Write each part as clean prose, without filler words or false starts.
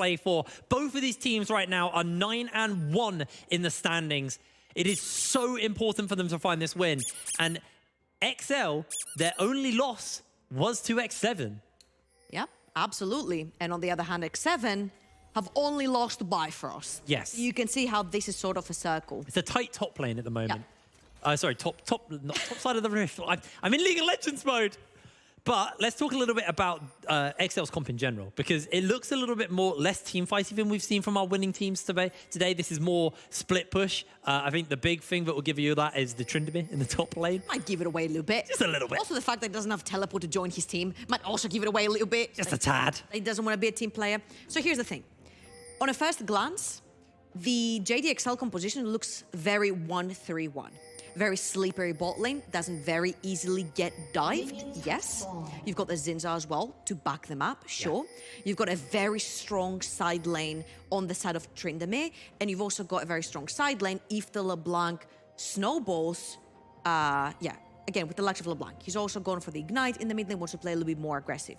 play for. Both of these teams right now are 9-1 in the standings. It is so important for them to find this win. And XL, their only loss was to X7. Yep, absolutely. And on the other hand, X7 have only lost to Bifrost. Yes. You can see how this is sort of a circle. It's a tight top lane at the moment. Yeah. Sorry, not top side of the rift. I'm in League of Legends mode. But let's talk a little bit about XL's comp in general, because it looks a little bit more less team fighty than we've seen from our winning teams today. This is more split push. I think the big thing that will give you that is the Tryndamere in the top lane. Might give it away a little bit. Just a little bit. Also, the fact that he doesn't have teleport to join his team might also give it away a little bit. Just a tad. He doesn't want to be a team player. So here's the thing. On a first glance, the JDXL composition looks very 1-3-1. Very slippery bot lane, doesn't very easily get dived, yes. You've got the Zinza as well to back them up, sure. Yeah. You've got a very strong side lane on the side of Tryndamere, and you've also got a very strong side lane if the LeBlanc snowballs, again, with the likes of LeBlanc. He's also gone for the Ignite in the mid lane, wants to play a little bit more aggressive.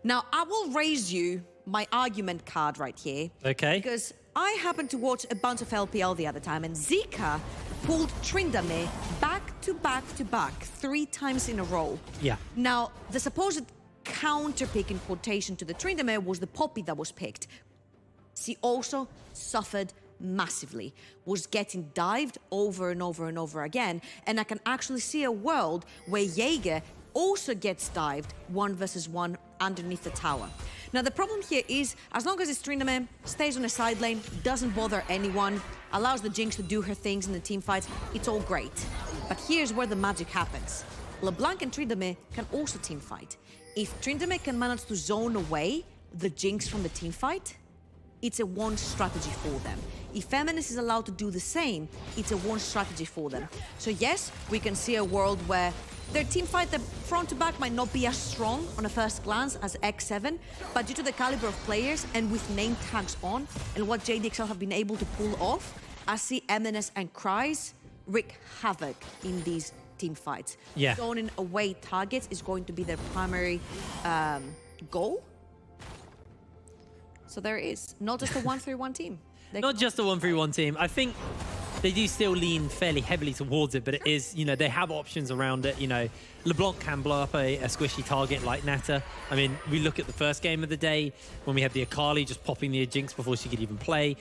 Now, I will raise you my argument card right here. Okay. Because I happened to watch a bunch of LPL the other time, and Zika pulled Tryndamere back to back 3 times in a row. Yeah. Now, the supposed counter-pick in quotation to the Tryndamere was the Poppy that was picked. She also suffered massively, was getting dived over and over and over again, and I can actually see a world where Jaeger also gets dived 1 versus 1 underneath the tower. Now, the problem here is, as long as it's Tryndamere, stays on a side lane, doesn't bother anyone, allows the Jinx to do her things in the team fights, it's all great. But here's where the magic happens. LeBlanc and Tryndamere can also team fight. If Tryndamere can manage to zone away the Jinx from the team fight, it's a one strategy for them. If Feminist is allowed to do the same, it's a one strategy for them. So yes, we can see a world where their team fight, the front to back, might not be as strong on a first glance as X7, but due to the caliber of players and with name tags on and what JDXL have been able to pull off, I see MNS and Cries wreak havoc in these team fights. Yeah. Zoning away targets is going to be their primary goal. So there it is. Not just a 1-3-1 team. Not just a 1-3-1 team. I think they do still lean fairly heavily towards it, but it is, they have options around it. LeBlanc can blow up a squishy target like Netta. I mean, we look at the first game of the day when we had the Akali just popping the Jinx before she could even play.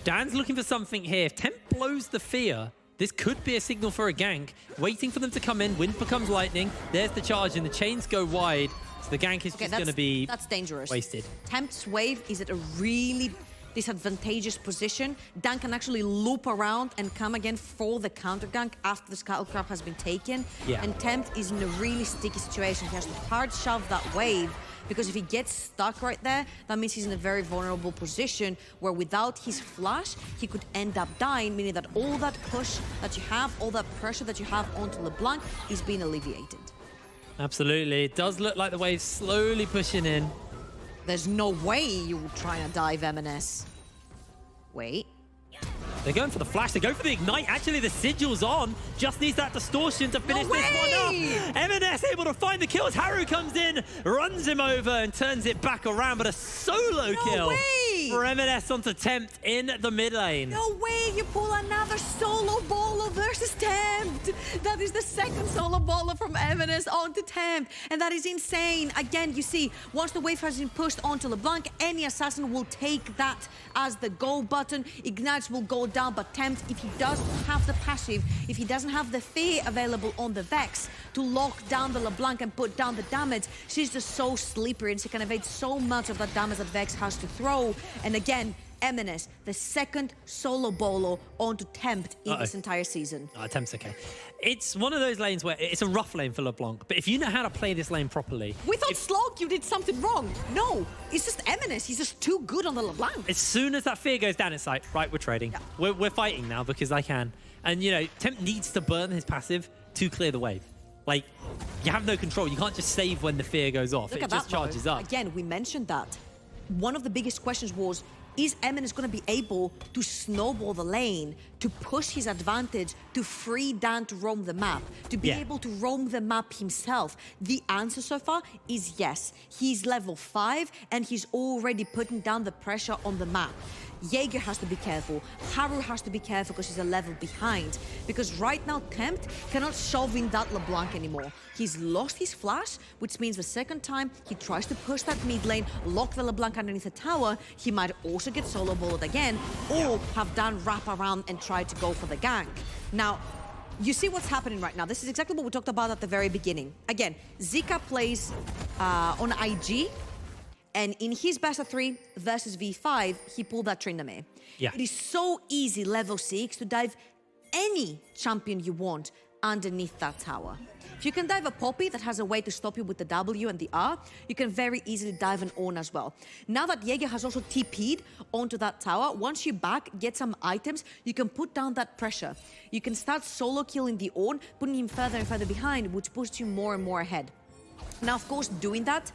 Dan's looking for something here. If Temp blows the fear, this could be a signal for a gank. Waiting for them to come in. Wind becomes lightning. There's the charge, and the chains go wide. So the gank is just going to be dangerous. Wasted. Temp's wave is at a really disadvantageous position. Dan can actually loop around and come again for the counter gank after the Scuttle Crab has been taken. Yeah. And Temp is in a really sticky situation. He has to hard shove that wave, because if he gets stuck right there, that means he's in a very vulnerable position where without his flash, he could end up dying, meaning that all that push that you have, all that pressure that you have onto LeBlanc is being alleviated. Absolutely. It does look like the wave's slowly pushing in. There's no way you will try and dive M&S. Wait. They're going for the flash. They go for the ignite. Actually, the sigil's on. Just needs that distortion to finish this one up. M&S able to find the kills. Haru comes in, runs him over, and turns it back around. But a solo kill for M&S onto Tempt in the mid lane. No way you pull another solo baller versus Tempt. That is the second solo baller from M&S onto Tempt. And that is insane. Again, you see, once the wave has been pushed onto LeBlanc, any assassin will take that as the go button. Ignites will go down, but Tempt, if he doesn't have the passive, if he doesn't have the fear available on the Vex to lock down the LeBlanc and put down the damage, she's just so slippery and she can evade so much of that damage that Vex has to throw. And again, MNS, the second solo bolo onto Tempt in this entire season. Tempt's okay. It's one of those lanes where it's a rough lane for LeBlanc, but if you know how to play this lane properly... We thought Slog, you did something wrong. No, it's just MNS. He's just too good on the LeBlanc. As soon as that fear goes down, it's like, right, we're trading. Yeah. We're fighting now because I can. And, Tempt needs to burn his passive to clear the wave. Like, you have no control. You can't just save when the fear goes off. It just charges up. Again, we mentioned that. one of the biggest questions was, is Eminence going to be able to snowball the lane, to push his advantage, to free Dan to roam the map, to be able to roam the map himself? The answer so far is yes. He's level 5 and he's already putting down the pressure on the map. Jaeger has to be careful. Haru has to be careful because he's a level behind. Because right now, Tempt cannot shove in that LeBlanc anymore. He's lost his flash, which means the second time he tries to push that mid lane, lock the LeBlanc underneath the tower, he might also get solo balled again, or have done wrap around and try to go for the gank. Now, you see what's happening right now. This is exactly what we talked about at the very beginning. Again, Zika plays on IG, and in his best of 3 versus V5, he pulled that Tryndamere. Yeah. It is so easy, level 6, to dive any champion you want underneath that tower. If you can dive a Poppy that has a way to stop you with the W and the R, you can very easily dive an Ornn as well. Now that Jaeger has also TP'd onto that tower, once you back, get some items, you can put down that pressure. You can start solo killing the Ornn, putting him further and further behind, which pushes you more and more ahead. Now, of course, doing that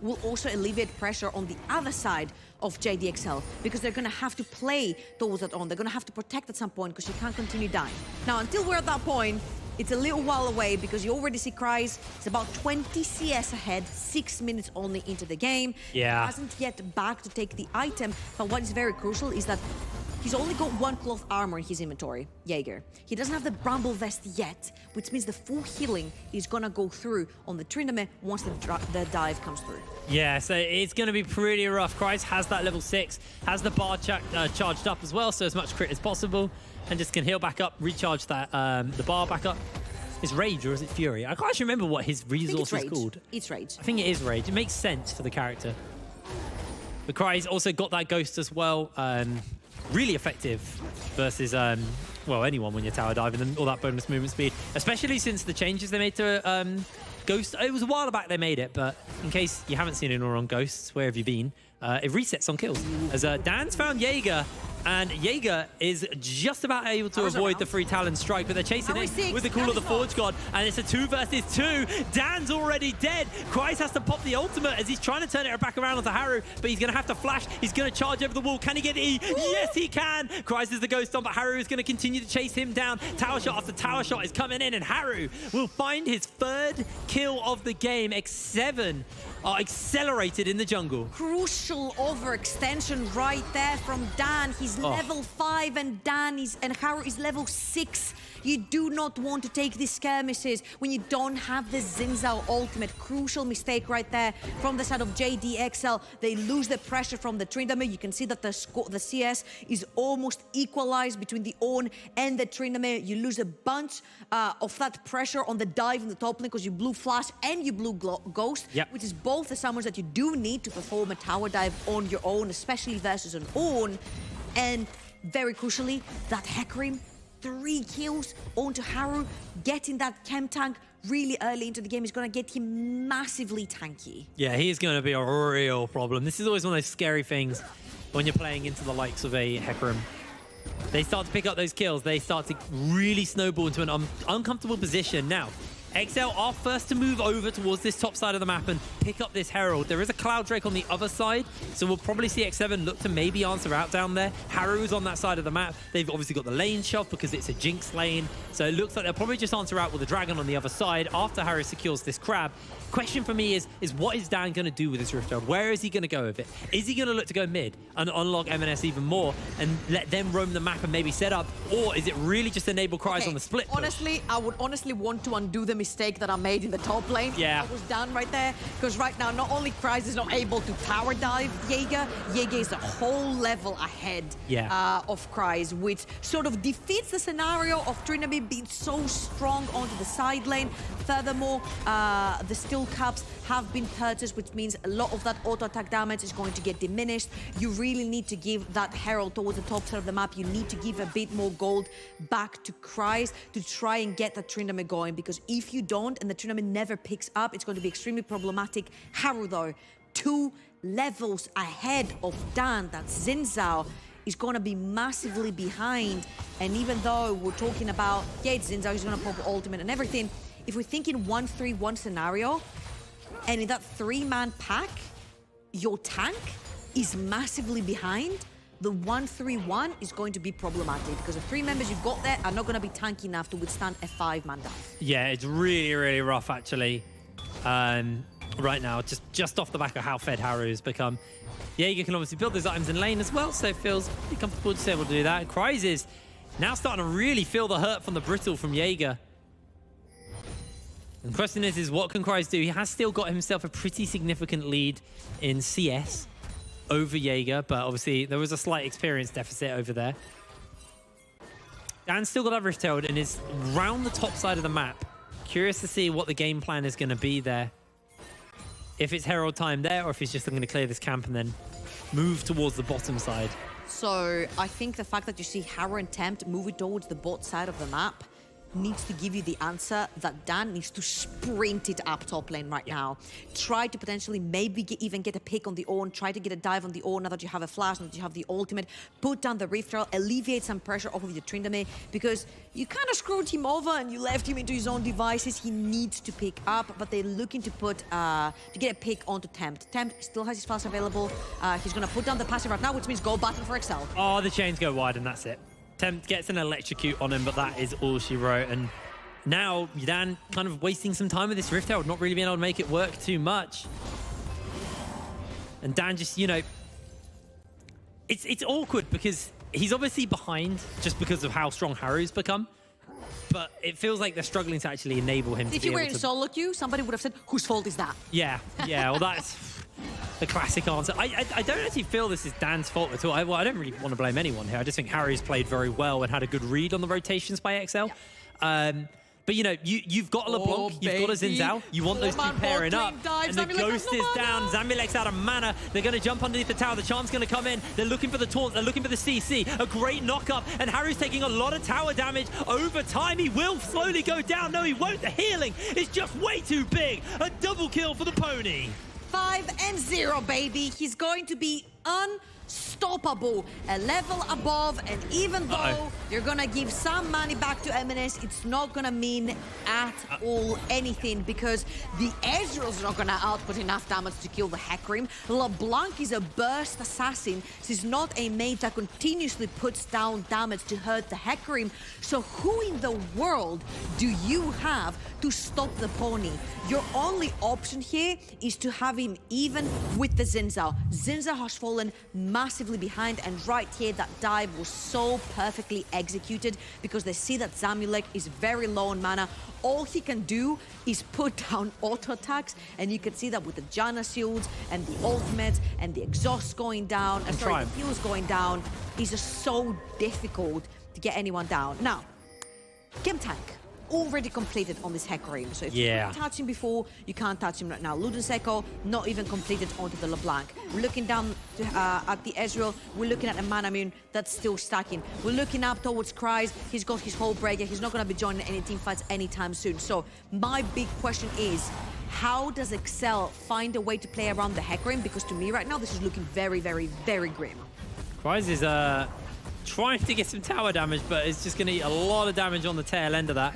will also alleviate pressure on the other side of JDXL, because they're going to have to play towards that on. They're going to have to protect at some point because you can't continue dying. Now, until we're at that point, it's a little while away because you already see Cries. It's about 20 CS ahead, 6 minutes only into the game. Yeah. He hasn't yet back to take the item, but what is very crucial is that he's only got 1 cloth armor in his inventory, Jaeger. He doesn't have the Bramble Vest yet, which means the full healing is gonna go through on the Tryndamere once the dive comes through. Yeah, so it's going to be pretty rough. Cries has that level 6, has the bar charged up as well, so as much crit as possible, and just can heal back up, recharge that the bar back up. Is Rage or is it Fury? I can't actually remember what his resource is called. It's Rage. I think it is Rage. It makes sense for the character. But Cries also got that Ghost as well. Really effective versus, well, anyone when you're tower diving and all that bonus movement speed, especially since the changes they made to Ghost. It was a while back they made it, but in case you haven't seen it or on Ghosts, where have you been? It resets on kills. As Dan's found Jaeger, and Jaeger is just about able to avoid the free Talon strike, but they're chasing it with the Call of the Forge God, and it's a 2 versus 2. Dan's already dead. Cries has to pop the ultimate as he's trying to turn it back around onto Haru, but he's going to have to flash. He's going to charge over the wall. Can he get E? Yes, he can. Cries is the ghost on, but Haru is going to continue to chase him down. Tower shot after tower shot is coming in, and Haru will find his 3rd kill of the game. X7 are accelerated in the jungle. Crucial overextension right there from Dan. He's level 5 and Haru is level 6. You do not want to take these skirmishes when you don't have the Xin Zhao ultimate. Crucial mistake right there from the side of JDXL. They lose the pressure from the Tryndamere. You can see that the CS is almost equalized between the Ornn and the Tryndamere. You lose a bunch of that pressure on the dive in the top lane because you blew Flash and you blew Ghost, which is both the summons that you do need to perform a tower dive on your own, especially versus an Ornn. And very crucially, that Hecarim, 3 kills onto Haru, getting that chem tank really early into the game is going to get him massively tanky. Yeah, he's going to be a real problem. This is always one of those scary things when you're playing into the likes of a Hecarim. They start to pick up those kills. They start to really snowball into an uncomfortable position. Now, XL are first to move over towards this top side of the map and pick up this Herald. There is a Cloud Drake on the other side, so we'll probably see X7 look to maybe answer out down there. Haru's on that side of the map. They've obviously got the lane shove because it's a Jinx lane, so it looks like they'll probably just answer out with the Dragon on the other side after Haru secures this Crab. Question for me is what is Dan going to do with this Rift Herald? Where is he going to go with it? Is he going to look to go mid and unlock M&S even more and let them roam the map and maybe set up? Or is it really just enable Cries on the split push? Honestly, I would honestly want to undo the mistake that I made in the top lane. Yeah. That was done right there. Because right now, not only Cries is not able to tower dive Jaeger is a whole level ahead of Cries, which sort of defeats the scenario of Tryndamere being so strong onto the side lane. Furthermore, the Steel Caps have been purchased, which means a lot of that auto attack damage is going to get diminished. You really need to give that Herald towards the top side of the map. You need to give a bit more gold back to Cries to try and get that Tryndamere going, because if you don't and the Tryndamere never picks up, it's going to be extremely problematic. Haru, though, 2 levels ahead of Dan, that's Xin Zhao, is going to be massively behind. And even though we're talking about, it's Xin Zhao, he's going to pop ultimate and everything, if we're thinking 1-3-1 scenario, and in that 3-man pack, your tank is massively behind, the 1-3-1 is going to be problematic because the 3 members you've got there are not going to be tanky enough to withstand a 5-man dive. Yeah, it's really, really rough, actually, right now, just off the back of how fed Haru's become. Jaeger can obviously build those items in lane as well, so it feels pretty comfortable to be able to do that. Kryze is now starting to really feel the hurt from the brittle from Jaeger. And the question is what can Kryze do? He has still got himself a pretty significant lead in CS over Jaeger, but obviously there was a slight experience deficit over there. Dan's still got that Rift Herald and is round the top side of the map. Curious to see what the game plan is going to be there. If it's Herald time there, or if he's just going to clear this camp and then move towards the bottom side. So I think the fact that you see Haru and Tempt moving towards the bot side of the map needs to give you the answer that Dan needs to sprint it up top lane right now. Try to potentially maybe even get a pick on the Ornn, try to get a dive on the Ornn now that you have a flash, now that you have the ultimate, put down the Rift Herald, alleviate some pressure off of your Tryndamere, because you kind of screwed him over and you left him into his own devices. He needs to pick up, but they're looking to put to get a pick onto Tempt. Tempt still has his flash available. He's going to put down the passive right now, which means go button for Excel. Oh, the chains go wide and that's it. Tempt gets an electrocute on him, but that is all she wrote. And now Dan kind of wasting some time with this Rift Herald, not really being able to make it work too much. And Dan just, you know, it's awkward because he's obviously behind just because of how strong Haru's become. But it feels like they're struggling to actually enable him to be able to... If you were in solo queue, somebody would have said, whose fault is that? Yeah, well, that's the classic answer. I don't actually feel this is Dan's fault at all. I don't really want to blame anyone here. I just think Harry's played very well and had a good read on the rotations by XL. But, you know, you've got a LeBlanc, you've got a Xin Zhao. You want those two pairing up. And the Ghost is down. Zamilek's out of mana. They're going to jump underneath the tower. The Charm's going to come in. They're looking for the taunt. They're looking for the CC. A great knock-up. And Harry's taking a lot of tower damage. Over time, he will slowly go down. No, he won't. The healing is just way too big. A double kill for the pony. 5-0, baby. He's going to be unstoppable, a level above, and even though you're gonna give some money back to MNS, it's not gonna mean at all anything because the Ezreal's not gonna output enough damage to kill the Hecarim. LeBlanc is a burst assassin. She's not a mage that continuously puts down damage to hurt the Hecarim. So who in the world do you have to stop the pony? Your only option here is to have him even with the Xin Zhao. Xin Zhao has fallen massively behind, and right here that dive was so perfectly executed because they see that Zamilek is very low on mana. All he can do is put down auto attacks, and you can see that with the Janna shields and the ultimates and the exhaust going down, the heals going down, it's just so difficult to get anyone down. Now, Game Tank already completed on this Hecarim. So if you couldn't touch him before, you can't touch him right now. Ludens Echo, not even completed onto the LeBlanc. We're looking down to, at the Ezreal. We're looking at a Manamune that's still stacking. We're looking up towards Kryze. He's got his whole breaker. He's not going to be joining any team fights anytime soon. So my big question is, how does Excel find a way to play around the Hecarim? Because to me right now, this is looking very, very, very grim. Kryze is trying to get some tower damage, but it's just going to eat a lot of damage on the tail end of that.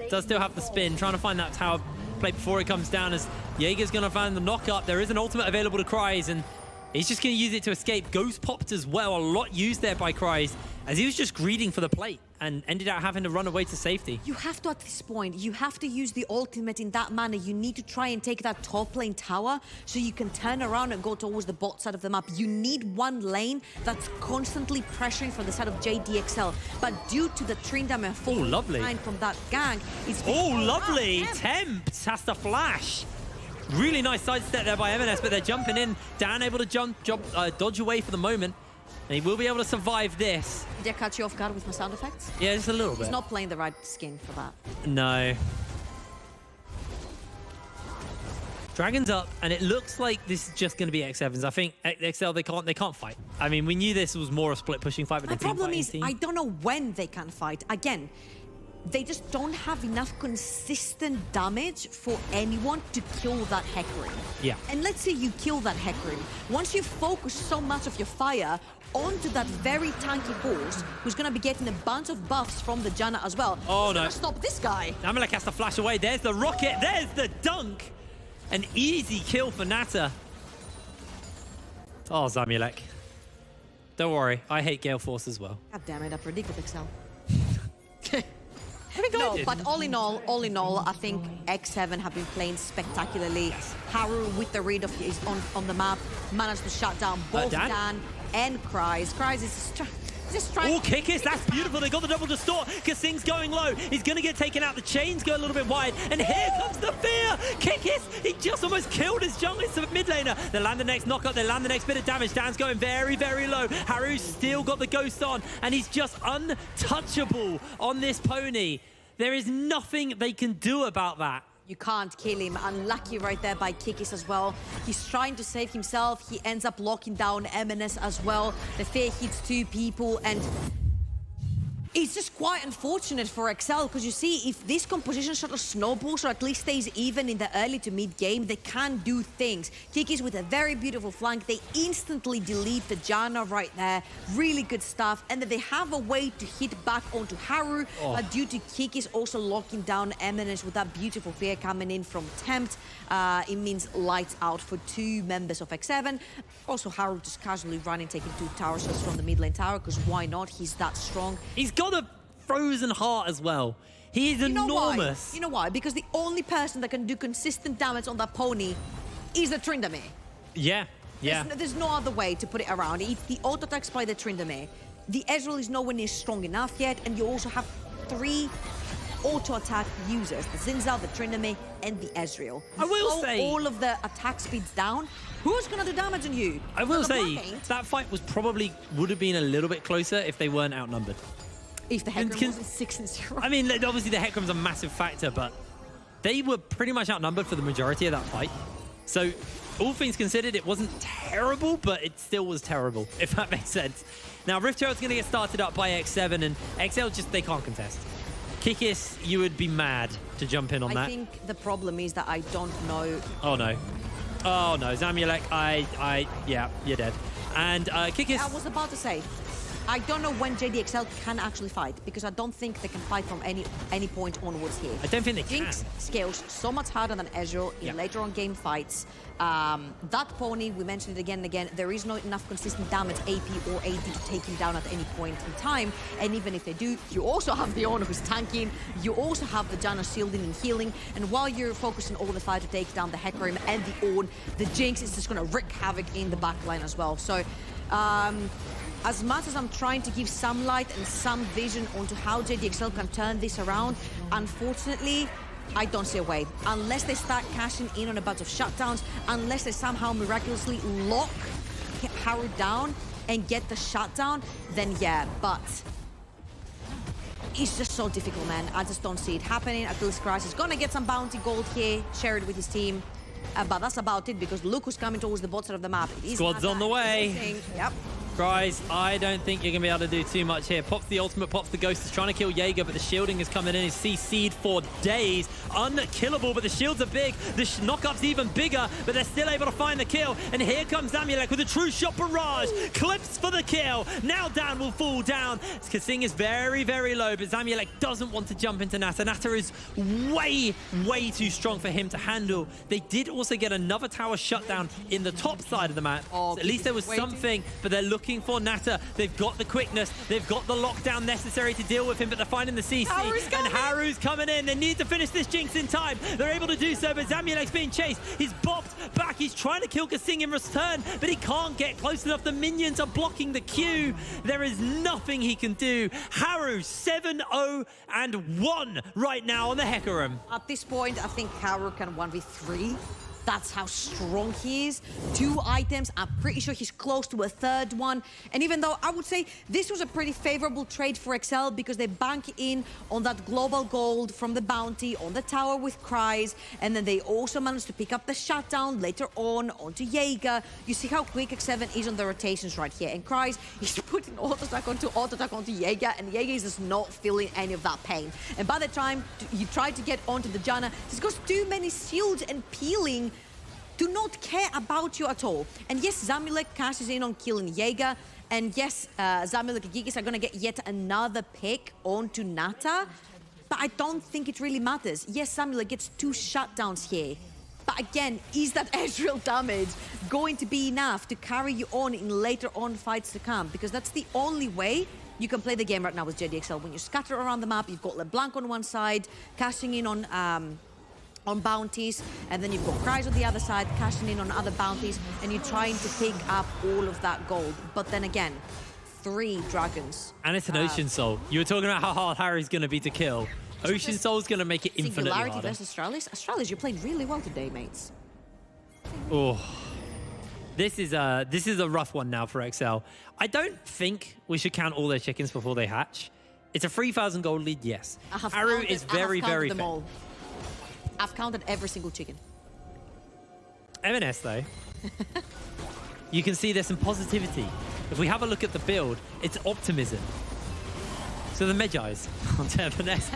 Does still have the spin, trying to find that tower play before it comes down as Jaeger's going to find the knock-up. There is an ultimate available to Kryze, and he's just going to use it to escape. Ghost popped as well, a lot used there by Kryze, as he was just greeding for the plate and ended up having to run away to safety. You have to, at this point, you have to use the ultimate in that manner. You need to try and take that top lane tower so you can turn around and go towards the bot side of the map. You need one lane that's constantly pressuring from the side of JDXL. But due to the Tryndamere falling behind from that gang, it's... Oh, lovely! Tempt has to flash. Really nice sidestep there by MNS, but they're jumping in. Dan able to dodge away for the moment. And he will be able to survive this. Did I catch you off guard with my sound effects? Yeah, just a little bit. He's not playing the right skin for that. No. Dragon's up, and it looks like this is just going to be X7s. I think XL, they can't fight. I mean, we knew this was more a split pushing fight, but the problem is, I don't know when they can fight. Again, they just don't have enough consistent damage for anyone to kill that Hecarim. Yeah. And let's say you kill that Hecarim. Once you focus so much of your fire onto that very tanky horse, who's going to be getting a bunch of buffs from the Janna as well. Oh, no. Stop this guy. Amalek has to flash away. There's the rocket. There's the dunk. An easy kill for Nata. Oh, Zamulek. Don't worry, I hate Gale Force as well. God damn it, I predicted Excel. I think I No, did. but all in all, I think X7 have been playing spectacularly. Haru with the read of his on the map managed to shut down both Dan and Cries. Cries is just trying. Oh, Kikis, that's beautiful. They got the double distort. Kasing's going low. He's going to get taken out. The chains go a little bit wide. And here comes the fear. Kikis, he just almost killed his junglist mid laner. They land the next knockup. They land the next bit of damage. Dan's going very, very low. Haru's still got the ghost on. And he's just untouchable on this pony. There is nothing they can do about that. You can't kill him. Unlucky right there by Kikis as well. He's trying to save himself. He ends up locking down MNS as well. The fear hits 2 people, and it's just quite unfortunate for Excel, because you see, if this composition sort of snowballs or at least stays even in the early to mid game, they can do things. Kikis with a very beautiful flank. They instantly delete the Janna right there. Really good stuff. And then they have a way to hit back onto Haru due to Kikis also locking down Eminence with that beautiful fear coming in from Tempt. It means lights out for 2 members of X7. Also, Haru just casually running, taking 2 tower shots from the mid lane tower, because why not? He's that strong. He's got a frozen heart as well. He is enormous. You know why? Because the only person that can do consistent damage on that pony is the Tryndamere. Yeah, yeah. There's no other way to put it around. If the auto attacks by the Tryndamere, the Ezreal is nowhere near strong enough yet, and you also have 3 auto attack users: the Zinzal, the Tryndamere, and the Ezreal. I will say, all of the attack speeds down. Who's gonna do damage on you? I will say that fight would have been a little bit closer if they weren't outnumbered. If the Hecarim wasn't 6-0. I mean, obviously the Hecarim's a massive factor, but they were pretty much outnumbered for the majority of that fight. So, all things considered, it wasn't terrible, but it still was terrible, if that makes sense. Now, Rift Herald's going to get started up by X7, and XL they can't contest. Kikis, you would be mad to jump in on that. I think the problem is that I don't know. Oh, no. Oh, no. Zamulek, yeah, you're dead. And Kikis... I was about to say, I don't know when JDXL can actually fight, because I don't think they can fight from any point onwards here. I don't think they Jinx can. scales so much harder than Ezreal in later on game fights. That pony, we mentioned it again and again, there is not enough consistent damage, AP or AD, to take him down at any point in time. And even if they do, you also have the Ornn who's tanking, you also have the Janna shielding and healing, and while you're focusing all the fire to take down the Hecarim and the Ornn, the Jinx is just going to wreak havoc in the backline as well. So, as much as I'm trying to give some light and some vision onto how JDXL can turn this around, unfortunately, I don't see a way. Unless they start cashing in on a bunch of shutdowns, unless they somehow miraculously lock Haru down and get the shutdown, then yeah, but it's just so difficult, man. I just don't see it happening. Achilles Christ is gonna get some bounty gold here, share it with his team. But that's about it, because Luke was coming towards the bottom side of the map. Squad's on the way. Yep. Guys, I don't think you're going to be able to do too much here. Pops the ultimate, pops the ghost. Is trying to kill Jaeger, but the shielding is coming in. He's CC'd for days. Unkillable, but the shields are big. The knockup's even bigger, but they're still able to find the kill. And here comes Zamulek with a true shot barrage. Clips for the kill. Now Dan will fall down. Kasing is very, very low, but Zamulek doesn't want to jump into Nata. Nata is way, way too strong for him to handle. They did also get another tower shutdown in the top side of the map. So at least there was something, but they're looking for Nata. They've got the quickness. They've got the lockdown necessary to deal with him, but they're finding the CC. And Haru's coming in. They need to finish this Jinx in time. They're able to do so, but Zamulek's being chased. He's bopped back. He's trying to kill Kasing in return, but he can't get close enough. The minions are blocking the Q. There is nothing he can do. Haru 7-0-1 right now on the Hecarim. At this point, I think Haru can 1v3. That's how strong he is. 2 items. I'm pretty sure he's close to a 3rd one. And even though I would say this was a pretty favorable trade for XL, because they bank in on that global gold from the bounty on the tower with Cries, and then they also managed to pick up the shutdown later on onto Jaeger. You see how quick X7 is on the rotations right here. And Cries is putting auto attack onto Jaeger, and Jaeger is just not feeling any of that pain. And by the time you try to get onto the Janna, he's got too many shields and peeling do not care about you at all. And yes, Zamulek cashes in on killing Jaeger, and yes, Zamulek and Gigis are gonna get yet another pick onto Nata, but I don't think it really matters. Yes, Zamulek gets 2 shutdowns here, but But again, is that Ezreal damage going to be enough to carry you on in later on fights to come? Because that's the only way you can play the game right now with JDXL. When you scatter around the map, you've got LeBlanc on one side, cashing in on bounties, and then you've got Cries on the other side, cashing in on other bounties, and you're trying to pick up all of that gold. But then again, 3 dragons. And it's an Ocean Soul. You were talking about how hard Harry's going to be to kill. Ocean Soul's going to make it infinitely Singularity harder. versus Astralis. Astralis, you played really well today, mates. Oh, this is a rough one now for XL. I don't think we should count all their chickens before they hatch. It's a 3,000 gold lead, yes. Haru is very, very them fair. all. I've counted every single chicken. M&S though, you can see there's some positivity. If we have a look at the build, it's optimism. So the Medjais onto M&S.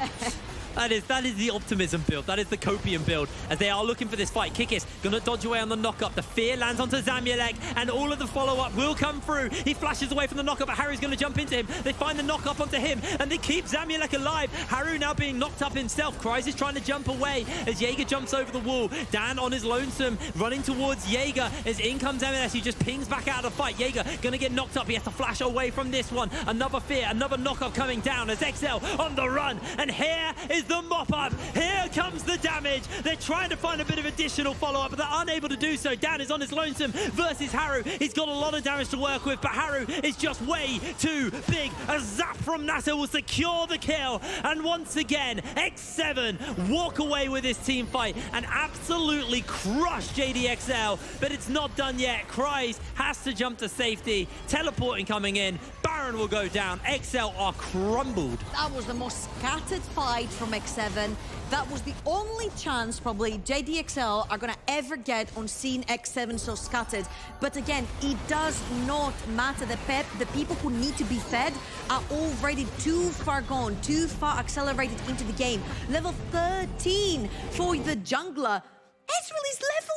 That is the optimism build. That is the copium build as they are looking for this fight. Kikis gonna dodge away on the knock-up. The fear lands onto Zamulek and all of the follow-up will come through. He flashes away from the knock-up, but Harry's gonna jump into him. They find the knock-up onto him and they keep Zamulek alive. Haru now being knocked up himself. Kreis is trying to jump away as Jaeger jumps over the wall. Dan on his lonesome running towards Jaeger as in comes M&S. He just pings back out of the fight. Jaeger gonna get knocked up. He has to flash away from this one. Another fear, another knock-up coming down as XL on the run. And here is the mop-up. Here comes the damage. They're trying to find a bit of additional follow-up, but they're unable to do so. Dan is on his lonesome versus Haru. He's got a lot of damage to work with, but Haru is just way too big. A zap from Nata will secure the kill. And once again, X7 walk away with this team fight and absolutely crush JDXL, but it's not done yet. Kreis has to jump to safety. Teleporting coming in. Baron will go down. XL are crumbled. That was the most scattered fight from X7. That was the only chance probably JDXL are gonna ever get on seeing X7 so scattered. But again, it does not matter. The people who need to be fed are already too far gone, too far accelerated into the game. Level 13 for the jungler. Ezreal is level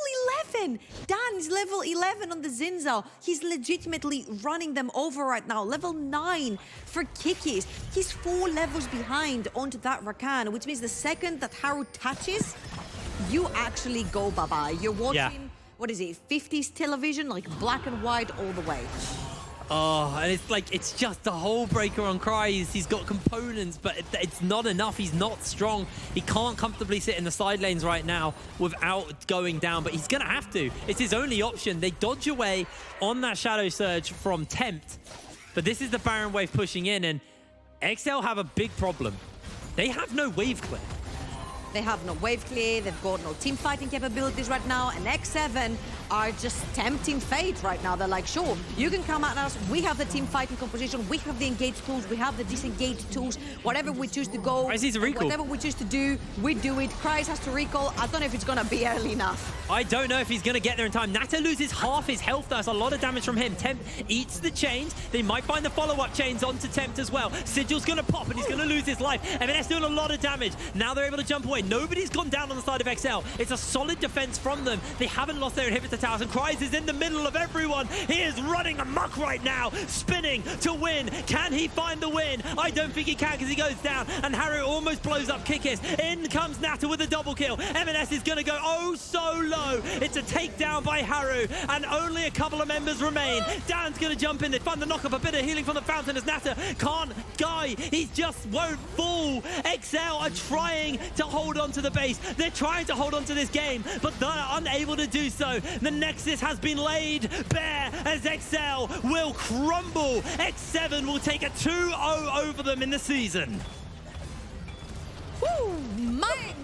11. Dan is level 11 on the Zinzao. He's legitimately running them over right now. Level 9 for Kikis. He's 4 levels behind onto that Rakan, which means the second that Haru touches, you actually go bye-bye. You're watching, what is it, 50s television, like black and white all the way. Oh, and it's like, it's just a hole breaker on Kreis. He's got components, but it's not enough. He's not strong. He can't comfortably sit in the side lanes right now without going down, but he's going to have to. It's his only option. They dodge away on that Shadow Surge from Tempt, but this is the Baron wave pushing in, and XL have a big problem. They have no wave clear. They have no wave clear, they've got no team fighting capabilities right now, and X7 are just tempting fate right now. They're like, sure, you can come at us, we have the team fighting composition, we have the engage tools, we have the disengage tools, whatever we choose to go, whatever we choose to do, we do it. Kreis has to recall, I don't know if it's gonna be early enough. I don't know if he's gonna get there in time. Nata loses half his health, that's a lot of damage from him. Tempt eats the chains, they might find the follow-up chains onto Tempt as well. Sigil's gonna pop and he's gonna lose his life. M&S doing a lot of damage. Now they're able to jump away. Nobody's gone down on the side of XL. It's a solid defense from them. They haven't lost their inhibitor towers, and Kreis is in the middle of everyone. He is running amok right now, spinning to win. Can he find the win? I don't think he can because he goes down, and Haru almost blows up Kikis. In comes Nata with a double kill. M&S is going to go oh so low. It's a takedown by Haru, and only a couple of members remain. Dan's going to jump in. They find the knock-up, a bit of healing from the fountain as Nata can't die. He just won't fall. XL are trying to hold on to the base. They're trying to hold on to this game, but they're unable to do so. The Nexus has been laid bare as XL will crumble. X7 will take a 2-0 over them in the season. Woo!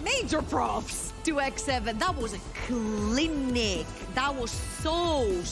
Major props to X7. That was a clinic. That was so